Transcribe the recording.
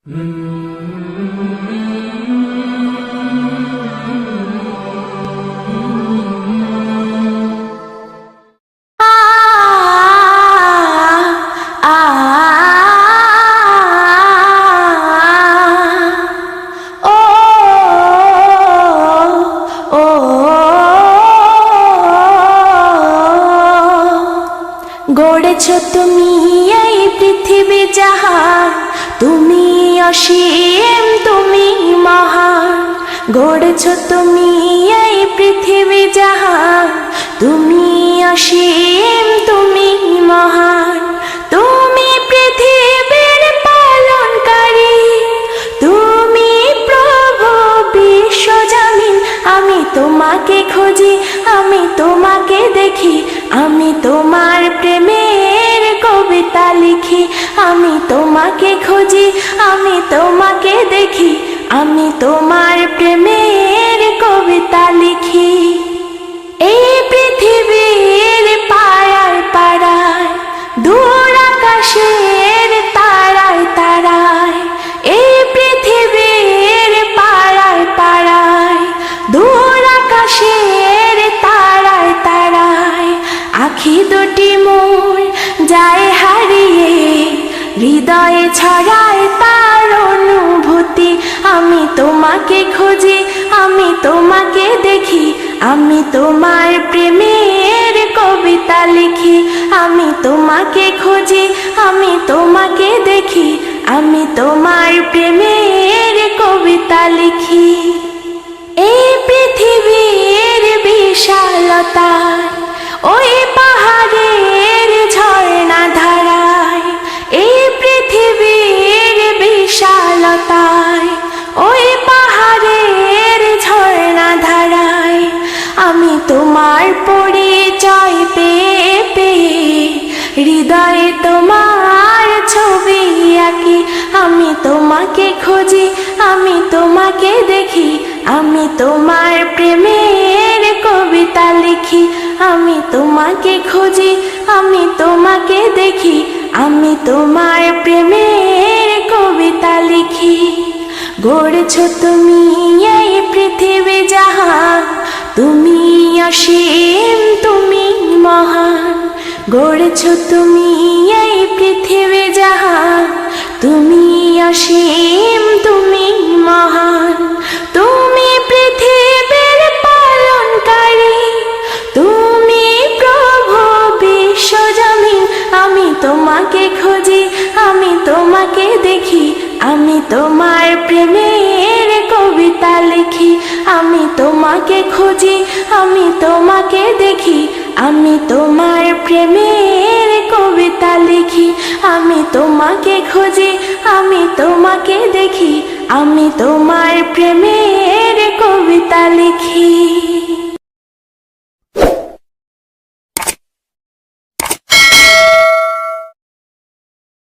গড়েছ তুমি এই পৃথিবী জাহান, তুমি অসীম তুমি মহান। গড়েছ তুমি এই পৃথিবী জাহান, তুমি অসীম তুমি মহান। তুমি পৃথিবীর পালনকারী, তুমি প্রভু বিশ্বজামিন। আমি তোমাকে খুঁজি, আমি তোমাকে দেখি, আমি তোমার প্রেমের কবিতা লিখি। আমি তোমাকে খুঁজি, আমি তোমাকে দেখি, আমি তোমার প্রেমের কবিতা লিখি। এই পৃথিবীর পাড়ায় পাড়ায়, দূর আকাশের তারায় তারায়, এই পৃথিবীর পাড়ায় পাড়ায়, দূর আকাশের তারায় তারায়, আখি দুটি মোর যায় হারিয়ে, হৃদয়ে ছড়ায় তার অনুভূতি। আমি তোমাকে খুঁজি, আমি তোমাকে দেখি, আমি তোমার প্রেমের কবিতা লিখি। আমি তোমাকে খুঁজি, আমি তোমাকে দেখি, আমি তোমার প্রেমের কবিতা লিখি। এই পৃথিবীর বিশালতায়, ওই পাহাড়ের ঝর্ণা ধারায়, এই পৃথিবীর বিশালতায়, ওই পাহাড়ের ঝর্ণা ধারায়, আমি তোমার পরিচয় পেয়ে পেয়ে হৃদয়ে তোমার ছবি আঁকি। আমি তোমাকে খুঁজি, আমি তোমাকে দেখি, আমি তোমার প্রেমের কবিতা লিখি। আমি তোমাকে খুঁজি, আমি তোমাকে দেখি, আমি তোমার প্রেমের কবিতা লিখি। গড়েছ তুমি এই পৃথিবী জাহান, তুমি অসীম তুমি মহান। গড়েছ তুমি এই পৃথিবী জাহান, তুমি অসীম তুমি মহান। তুমি পৃথিবীর পালনকারী, তুমি প্রভু বিশ্বজামিন। আমি তোমাকে খুঁজি, আমি তোমাকে দেখি, আমি তোমার প্রেমের কবিতা লিখি। আমি তোমাকে খুঁজি, আমি তোমাকে দেখি, আমি তোমার প্রেমের কবিতা লিখি। আমি তোমাকে খুঁজি, আমি তোমাকে দেখি, আমি তোমার প্রেমের কবিতা লিখি।